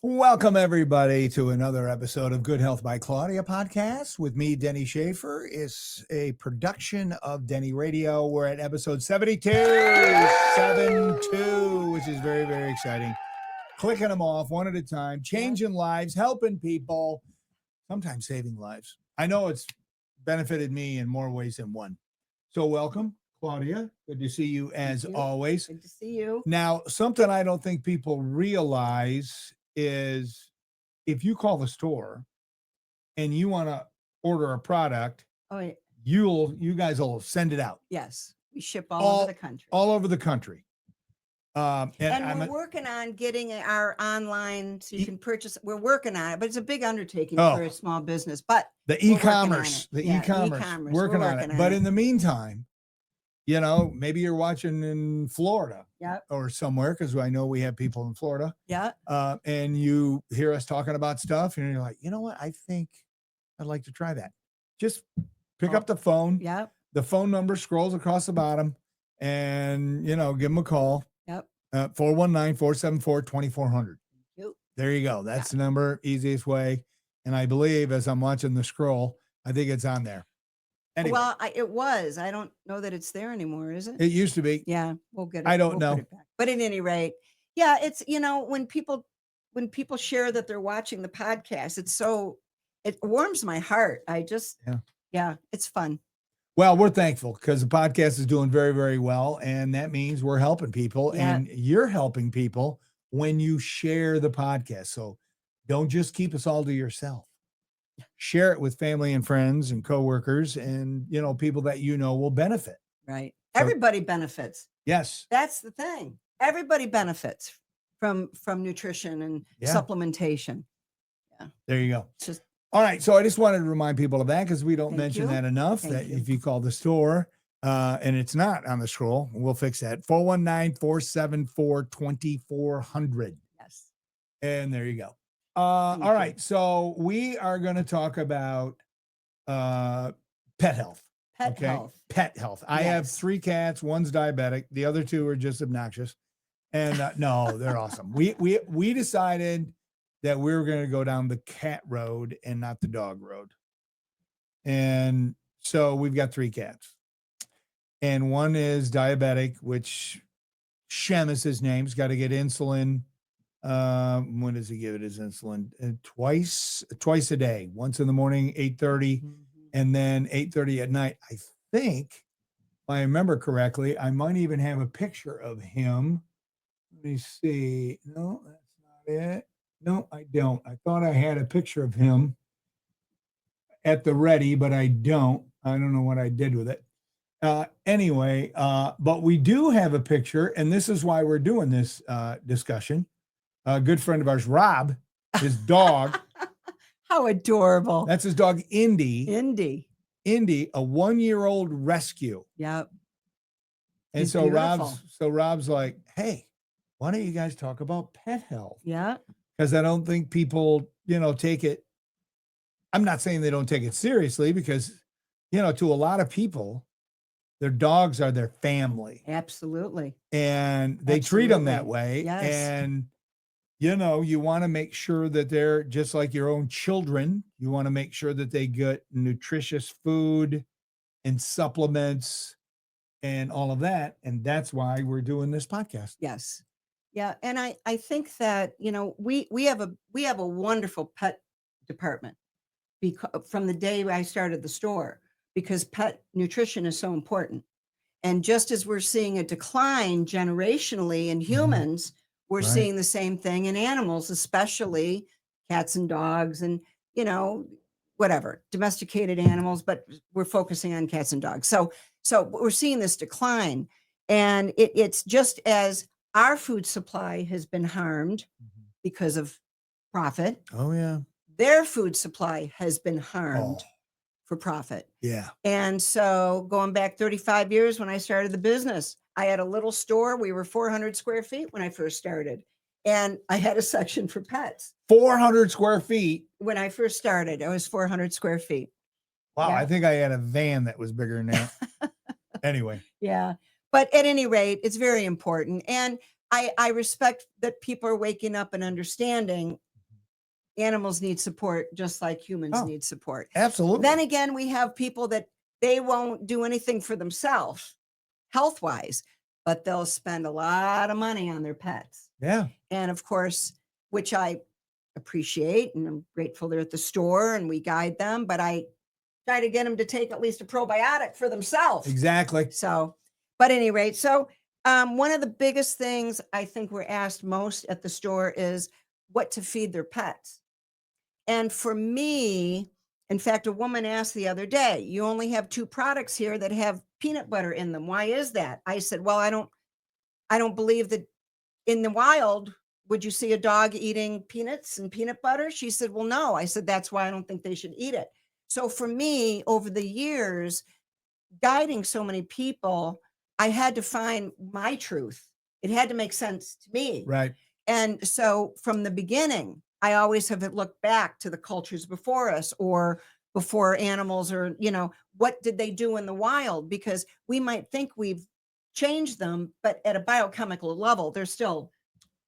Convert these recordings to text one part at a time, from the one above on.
Welcome, everybody, to another episode of Good Health by Claudia podcast with me, Denny Schaffer. It's a production of Denny Radio. We're at episode 72, 72, which is very, very exciting. Clicking them off one at a time, changing lives, helping people, sometimes saving lives. I know it's benefited me in more ways than one. So welcome, Claudia. Good to see you as always. Good to see you. Now, something I don't think people realize is if you call the store and you want to order a product, you guys will send it out. Yes, we ship all over the country. All over the country. And we're working on getting our online so you can purchase. We're working on it, but it's a big undertaking for a small business. But the e-commerce, working on it. But in the meantime, you know, maybe you're watching in Florida or somewhere, because I know we have people in Florida. Yeah. And you hear us talking about stuff and you're like, you know what? I think I'd like to try that. Just pick up the phone. Yeah. The phone number scrolls across the bottom and, you know, give them a call. Yep. 419-474-2400. There you go. That's the number, easiest way. And I believe as I'm watching the scroll, I think it's on there. Anyway. Well, it was. I don't know that it's there anymore, is it? It used to be. Yeah, we'll get it. I don't know. Put it back. But at any rate, yeah, it's, you know, when people share that they're watching the podcast, it warms my heart. Yeah, it's fun. Well, we're thankful because the podcast is doing very, very well. And that means we're helping people and you're helping people when you share the podcast. So don't just keep us all to yourself. Share it with family and friends and coworkers and, you know, people that you know will benefit. Right. So, everybody benefits. Yes. That's the thing. Everybody benefits from nutrition and supplementation. Yeah. There you go. All right. So I just wanted to remind people of that because we don't mention that enough. If you call the store and it's not on the scroll, we'll fix that. 419-474-2400. Yes. And there you go. All right. So we are going to talk about pet health. Pet health. Pet health. I have 3 cats. One's diabetic. The other 2 are just obnoxious. And no, they're awesome. We decided that we were going to go down the cat road and not the dog road. And so we've got 3 cats. And one is diabetic, which Shem is his name. He's got to get insulin. When does he give it his insulin? Twice a day. Once in the morning, 8:30, and then 8:30 at night. I think, if I remember correctly, I might even have a picture of him. Let me see. No, that's not it. No, I don't. I thought I had a picture of him at the ready, but I don't. I don't know what I did with it. Anyway, but we do have a picture, and this is why we're doing this discussion. A good friend of ours, Rob, his dog. How adorable. That's his dog, Indy. Indy, a 1-year-old rescue. Yep. And He's so beautiful. Rob's like, hey, why don't you guys talk about pet health? Yeah. Because I don't think people, you know, take it. I'm not saying they don't take it seriously because, you know, to a lot of people, their dogs are their family. Absolutely. And they treat them that way. Yes. And you know, you want to make sure that they're just like your own children. You want to make sure that they get nutritious food and supplements and all of that. And that's why we're doing this podcast. Yes. Yeah. And I think that, you know, we have a wonderful pet department from the day I started the store, because pet nutrition is so important. And just as we're seeing a decline generationally in humans, we're seeing the same thing in animals, especially cats and dogs and, you know, whatever, domesticated animals, but we're focusing on cats and dogs. So we're seeing this decline, and it's just as our food supply has been harmed because of profit. Oh, yeah. Their food supply has been harmed for profit. Yeah. And so going back 35 years when I started the business, I had a little store. We were 400 square feet when I first started. And I had a section for pets. 400 square feet? When I first started, I was 400 square feet. Wow. Yeah. I think I had a van that was bigger than that. Anyway. Yeah. But at any rate, it's very important. And I respect that people are waking up and understanding animals need support just like humans Oh, need support. absolutely. Then again, we have people that they won't do anything for themselves health wise, but they'll spend a lot of money on their pets. Yeah. And of course, which I appreciate and I'm grateful they're at the store and we guide them, but I try to get them to take at least a probiotic for themselves. Exactly. So, but at any rate, so one of the biggest things I think we're asked most at the store is what to feed their pets. And for me, in fact, a woman asked the other day, you only have 2 products here that have peanut butter in them. Why is that? I said, well, I don't believe that in the wild, would you see a dog eating peanuts and peanut butter? She said, well, no. I said, that's why I don't think they should eat it. So for me, over the years, guiding so many people, I had to find my truth. It had to make sense to me. Right. And so from the beginning, I always have looked back to the cultures before us or before animals or, what did they do in the wild? Because we might think we've changed them, but at a biochemical level, they're still,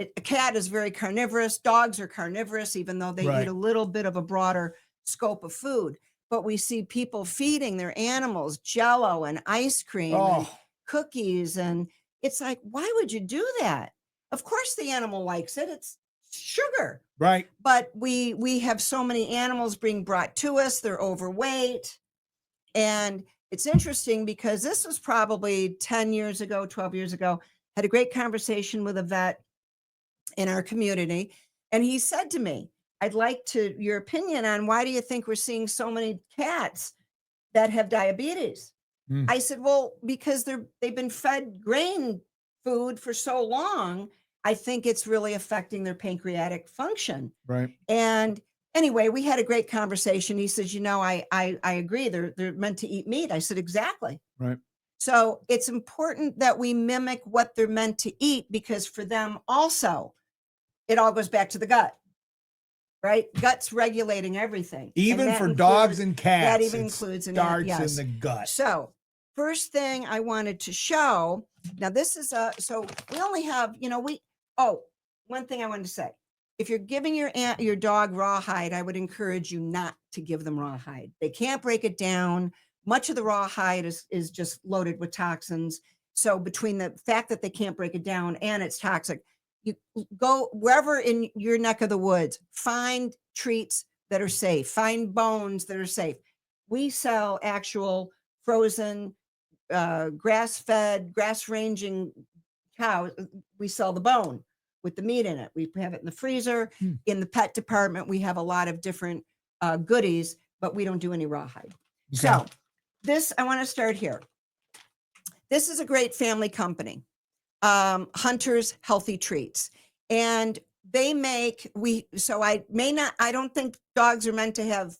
a cat is very carnivorous. Dogs are carnivorous, even though they eat Right. a little bit of a broader scope of food. But we see people feeding their animals Jello and ice cream and Oh, cookies. And it's like, why would you do that? Of course the animal likes it. It's sugar. right. But we have so many animals being brought to us. They're overweight. And it's interesting because this was probably 10 years ago, 12 years ago. Had a great conversation with a vet in our community. And he said to me, I'd like your opinion on why do you think we're seeing so many cats that have diabetes? Mm. I said, well, because they've been fed grain food for so long, I think it's really affecting their pancreatic function. Right. And anyway, we had a great conversation. He says, I agree. They're meant to eat meat. I said, exactly. Right. So it's important that we mimic what they're meant to eat because for them also, it all goes back to the gut, right? Gut's regulating everything. And Even that for dogs includes- and cats, that even it includes an starts yes. in the gut. So first thing I wanted to show, now this is so we only have, one thing I wanted to say. If you're giving your dog rawhide, I would encourage you not to give them rawhide. They can't break it down. Much of the rawhide is just loaded with toxins. So between the fact that they can't break it down and it's toxic, you go wherever in your neck of the woods, find treats that are safe, find bones that are safe. We sell actual frozen, grass-fed, grass-ranging cows. We sell the bone with the meat in it. We have it in the freezer. Hmm. In the pet department, we have a lot of different goodies, but we don't do any rawhide. Okay. So this, I want to start here. This is a great family company, Hunter's Healthy Treats. And they make, I don't think dogs are meant to have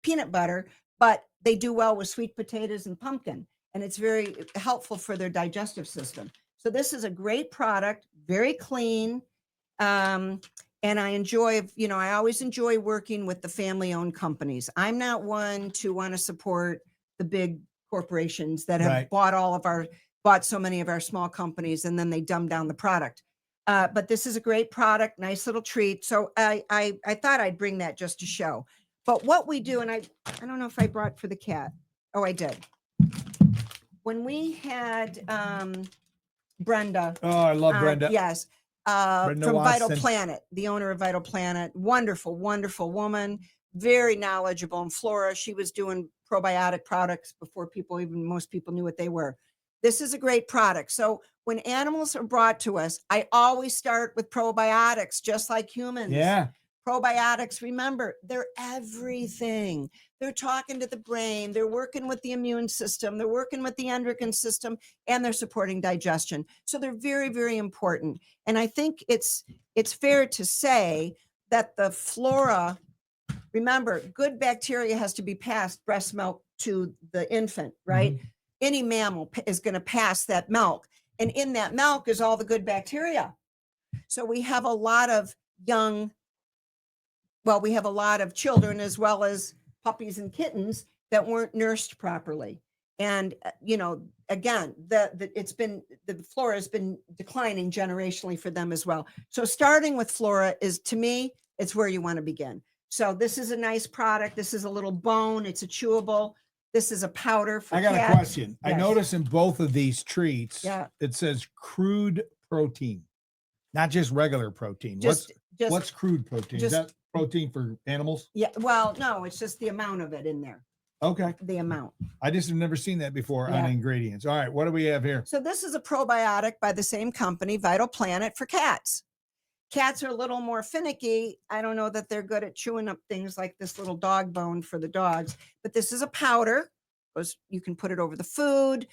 peanut butter, but they do well with sweet potatoes and pumpkin. And it's very helpful for their digestive system. So this is a great product, very clean. And I enjoy, I always enjoy working with the family-owned companies. I'm not one to want to support the big corporations that have Right. bought so many of our small companies and then they dumb down the product. But this is a great product, nice little treat. So I thought I'd bring that just to show. But what we do, and I don't know if I brought for the cat. Oh, I did. When we had Brenda. Oh, I love Brenda. Yes. Brenda From Vital Watson. Planet, the owner of Vital Planet. Wonderful, wonderful woman. Very knowledgeable in flora. She was doing probiotic products before most people knew what they were. This is a great product. So when animals are brought to us, I always start with probiotics, just like humans. Yeah. Probiotics, remember, they're everything. They're talking to the brain. They're working with the immune system. They're working with the endocrine system, and they're supporting digestion. So they're very, very important. And I think it's fair to say that the flora, remember, good bacteria has to be passed breast milk to the infant, right? Mhm. Any mammal is going to pass that milk. And in that milk is all the good bacteria. So we have a lot of we have a lot of children as well as puppies and kittens that weren't nursed properly. And, again, the flora has been declining generationally for them as well. So starting with flora is, to me, it's where you want to begin. So this is a nice product. This is a little bone. It's a chewable. This is a powder for I got cats. a question. I Yes. notice in both of these treats, Yeah. it says crude protein, not just regular protein. Just What's crude protein? Is just- that protein for animals? yeah. Well, no, it's just the amount of it in there. Okay. The amount. I just have never seen that before on Yeah. ingredients. All right. What do we have here? So this is a probiotic by the same company, Vital Planet, for cats. Cats are a little more finicky. I don't know that they're good at chewing up things like this little dog bone for the dogs, but this is a powder. You can put it over the food.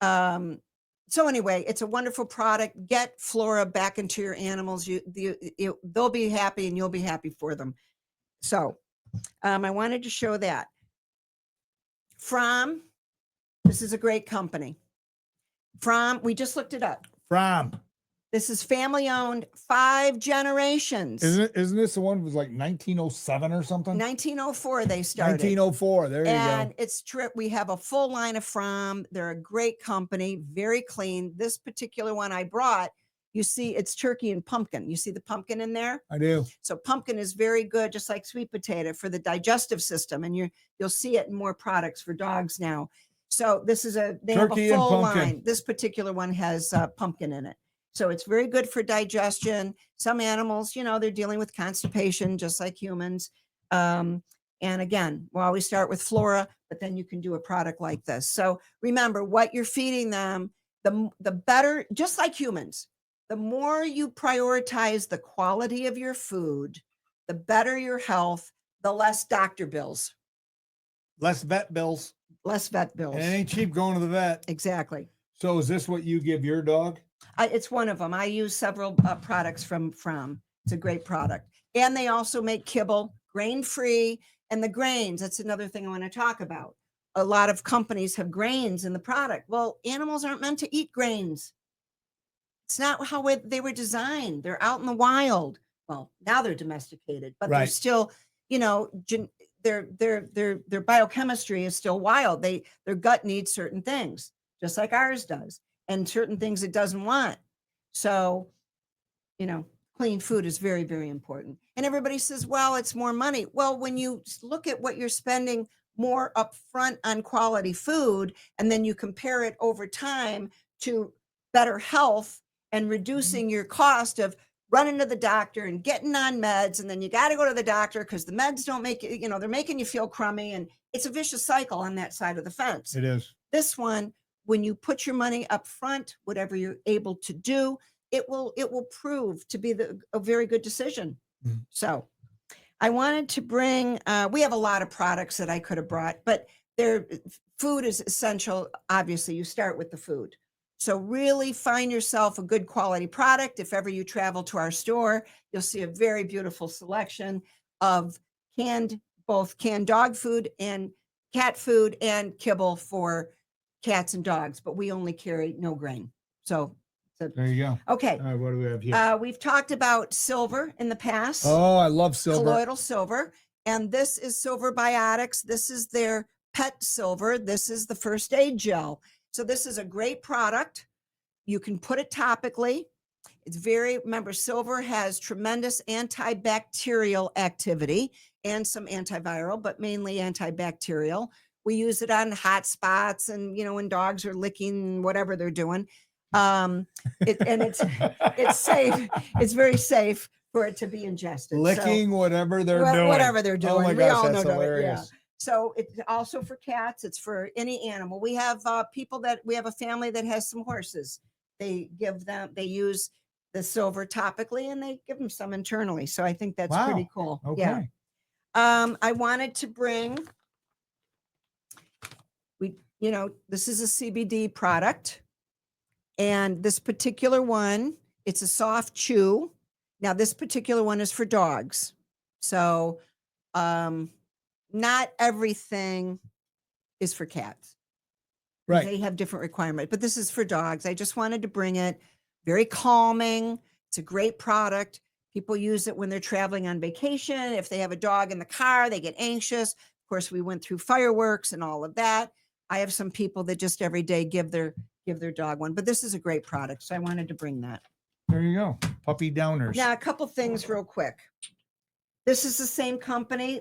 So anyway, it's a wonderful product. Get flora back into your animals. They'll be happy and you'll be happy for them. So I wanted to show that. This is a great company. We just looked it up. This is family owned, 5 generations. Isn't this the one that was like 1907 or something? 1904 they started. 1904. There you And go. it's true. We have a full line of From. They're a great company, very clean. This particular one I brought, you see it's turkey and pumpkin. You see the pumpkin in there? I do. So pumpkin is very good, just like sweet potato, for the digestive system. And you'll see it in more products for dogs now. So this is they have Turkey a and full pumpkin. line. This particular one has pumpkin in it. So it's very good for digestion. Some animals, they're dealing with constipation, just like humans. And again, we'll always start with flora, but then you can do a product like this. So remember what you're feeding them, the better, just like humans, the more you prioritize the quality of your food, the better your health, the less doctor bills. Less vet bills. Less vet bills. And it ain't cheap going to the vet. Exactly. So is this what you give your dog? It's one of them. I use several products from. It's a great product. And they also make kibble, grain-free. And the grains, that's another thing I want to talk about. A lot of companies have grains in the product. Well, animals aren't meant to eat grains. It's not how they were designed. They're out in the wild. Well, now they're domesticated, but they're Right. still, their biochemistry is still wild. Their gut needs certain things, just like ours does, and certain things it doesn't want. So, clean food is very, very important. And everybody says, well, it's more money. Well, when you look at what you're spending more upfront on quality food, and then you compare it over time to better health and reducing your cost of running to the doctor and getting on meds, and then you got to go to the doctor because the meds don't make it, they're making you feel crummy, and it's a vicious cycle on that side of the fence. It is. This one, when you put your money up front, whatever you're able to do, it will prove to be a very good decision. Mhm. So I wanted to bring, we have a lot of products that I could have brought, but food is essential. Obviously, you start with the food. So really find yourself a good quality product. If ever you travel to our store, you'll see a very beautiful selection of both canned dog food and cat food and kibble for cats and dogs, but we only carry no grain. So There you go. okay. All right, what do we have here? We've talked about silver in the past. Oh, I love silver. Colloidal silver. And this is Silver Biotics. This is their pet silver. This is the first aid gel. So this is a great product. You can put it topically. Remember, silver has tremendous antibacterial activity and some antiviral, but mainly antibacterial. We use it on hot spots and, when dogs are licking whatever they're doing. It's safe. It's very safe for it to be ingested. Licking whatever they're doing. Whatever they're doing. Oh my We gosh, all that's know hilarious. Yeah. So it's also for cats. It's for any animal. We have we have a family that has some horses. They use the silver topically and they give them some internally. So I think that's pretty cool. Okay. Yeah. I wanted to bring, this is a CBD product. And this particular one, it's a soft chew. Now, this particular one is for dogs. So not everything is for cats. Right. They have different requirements, but this is for dogs. I just wanted to bring it. Very calming. It's a great product. People use it when they're traveling on vacation. If they have a dog in the car, they get anxious. Of course, we went through fireworks and all of that. I have some people that just every day give their dog one, but this is a great product. So I wanted to bring that. There you go. Puppy downers. Now, a couple things real quick. This is the same company.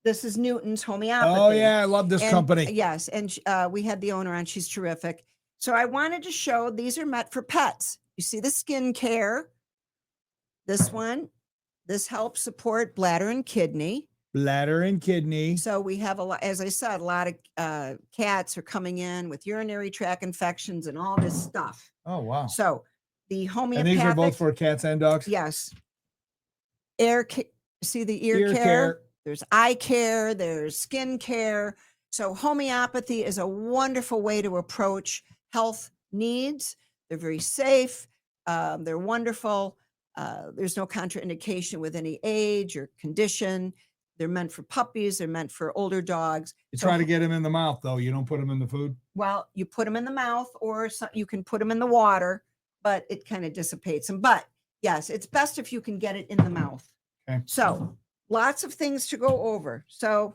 This is Newton's Homeopathy. Oh yeah, I love this And company. yes, and we had the owner on. She's terrific. So I wanted to show these are meant for pets. You see the skin care. This one, this helps support bladder and kidney. Bladder and kidney. So we have a lot, as I said, a lot of cats are coming in with urinary tract infections and all this stuff. Oh wow. So the homeopathic. And these are both for cats and dogs? Yes. See the Ear care. There's eye care, there's skin care. So homeopathy is a wonderful way to approach health needs. They're very safe. They're wonderful. There's no contraindication with any age or condition. They're meant for puppies. They're meant for older dogs. You try to get them in the mouth though. You don't put them in the food? Well, you put them in the mouth or you can put them in the water, but it kind of dissipates them. But yes, it's best if you can get it in the mouth. Okay. So lots of things to go over. So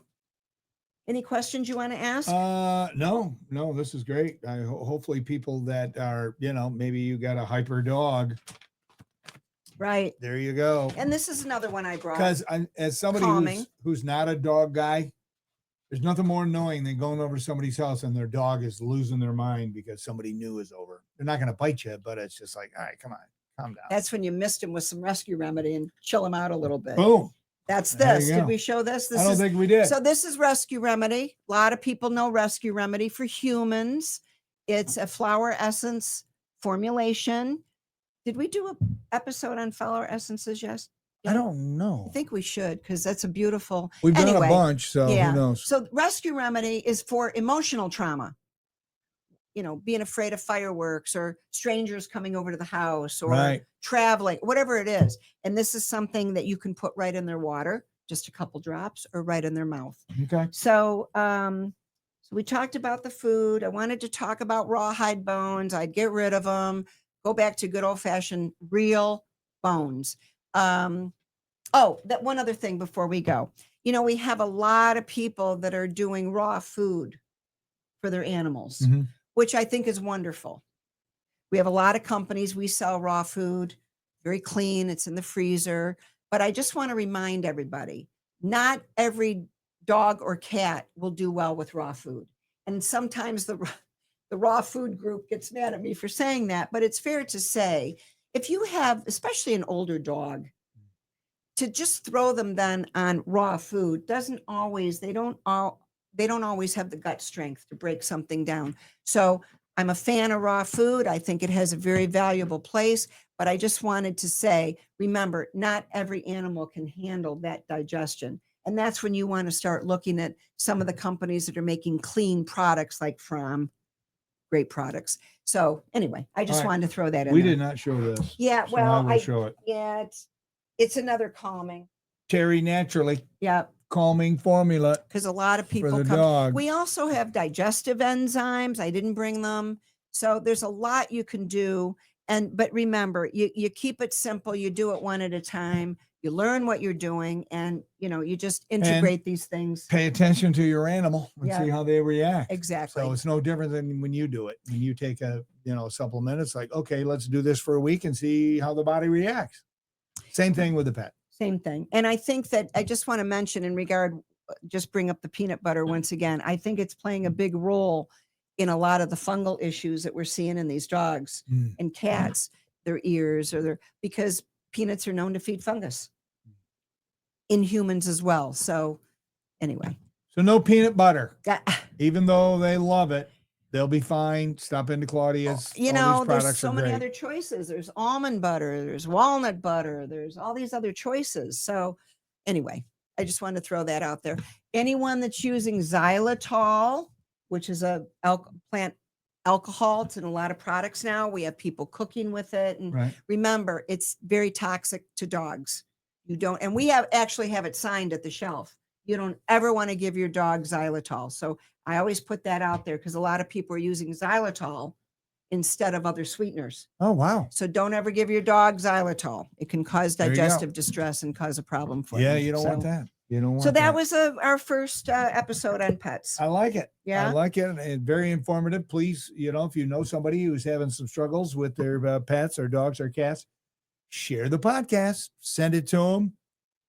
any questions you want to ask? No, this is great. Hopefully people that are, maybe you got a hyper dog. Right. There you go. And this is another one I brought. Because as somebody who's not a dog guy, there's nothing more annoying than going over to somebody's house and their dog is losing their mind because somebody new is over. They're not going to bite you, but it's just like, all right, come on, calm down. That's when you missed him with some rescue remedy and chill him out a little bit. Boom. That's There this. you Did go. we show this? I don't think we did. So this is rescue remedy. A lot of people know rescue remedy for humans. It's a flower essence formulation. Did we do an episode on flower essences? Yes. I don't know. I think we should, because that's a beautiful. We've done anyway, a bunch, so yeah. who knows? So rescue remedy is for emotional trauma. Being afraid of fireworks or strangers coming over to the house or traveling, whatever it is. And this is something that you can put right in their water, just a couple drops, or right in their mouth. Okay. So, so we talked about the food. I wanted to talk about rawhide bones. I'd get rid of them. Go back to good old fashioned real bones. That one other thing before we go. We have a lot of people that are doing raw food for their animals. Mm-hmm. Which I think is wonderful. We have a lot of companies. We sell raw food, very clean. It's in the freezer. But I just want to remind everybody, not every dog or cat will do well with raw food. And sometimes the raw food group gets mad at me for saying that. But it's fair to say, if you have, especially an older dog, to just throw them then on raw food they don't always have the gut strength to break something down. So I'm a fan of raw food. I think it has a very valuable place, but I just wanted to say, remember, not every animal can handle that digestion. And that's when you want to start looking at some of the companies that are making clean products like From, great products. So anyway, I just wanted to throw that in. We did not show this. Yeah, so well, I will show it. Yeah, it's another calming. Terry Naturally. Yeah. Calming formula because a lot of people for the come. dog. We also have digestive enzymes. I didn't bring them. So there's a lot you can do. But remember, you keep it simple. You do it one at a time. You learn what you're doing and, you just integrate these things. Pay attention to your animal and see how they react. Exactly. So it's no different than when you do it. When you take a, supplement, it's like, okay, let's do this for a week and see how the body reacts. Same thing with the pet. Same thing. And I think that I just want to mention just bring up the peanut butter once again. I think it's playing a big role in a lot of the fungal issues that we're seeing in these dogs and cats, their ears because peanuts are known to feed fungus in humans as well. So anyway. So no peanut butter, even though they love it. They'll be fine. Stop into Claudia's. There's so many other choices. There's almond butter, there's walnut butter, there's all these other choices. So anyway, I just wanted to throw that out there. Anyone that's using xylitol, which is a plant alcohol, it's in a lot of products now. We have people cooking with it. And remember, it's very toxic to dogs. And we actually have it signed at the shelf. You don't ever want to give your dog xylitol. So I always put that out there because a lot of people are using xylitol instead of other sweeteners. Oh, wow. So don't ever give your dog xylitol. It can cause digestive distress and cause a problem for them. Yeah, you don't want that. You don't want so that was our first episode on pets. I like it. Yeah. I like it. And very informative. Please, if you know somebody who's having some struggles with their pets or dogs or cats, share the podcast, send it to them.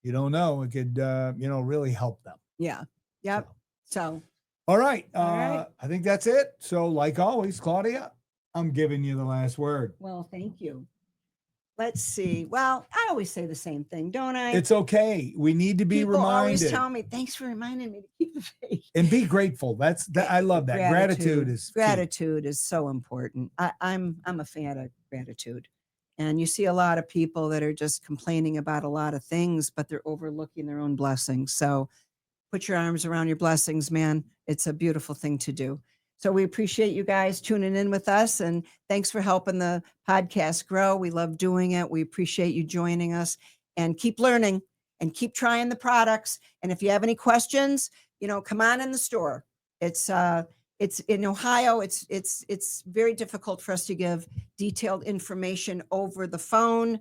You don't know. It could, really help them. Yeah. Yep. So, All right. All right. I think that's it. So, like always, Claudia, I'm giving you the last word. well, thank you. Let's see. Well, I always say the same thing, don't I? It's okay. We need to be People always reminded tell me, thanks for reminding me to keep the faith. and be grateful. I love that. Gratitude is key. Gratitude is so important. I'm a fan of gratitude. And you see a lot of people that are just complaining about a lot of things, but they're overlooking their own blessings. So put your arms around your blessings, man. It's a beautiful thing to do. So we appreciate you guys tuning in with us, and thanks for helping the podcast grow. We love doing it. We appreciate you joining us, and keep learning and keep trying the products. And if you have any questions, come on in the store. It's in Ohio. It's very difficult for us to give detailed information over the phone.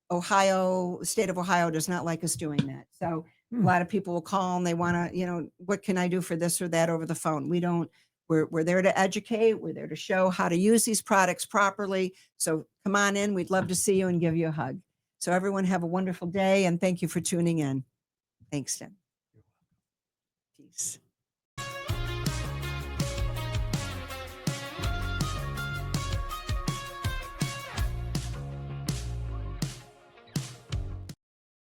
The state of Ohio does not like us doing that. So a lot of people will call and they want to, what can I do for this or that over the phone? We don't. We're there to educate. We're there to show how to use these products properly. So come on in. We'd love to see you and give you a hug. So everyone have a wonderful day, and thank you for tuning in. Thanks, Tim. Peace.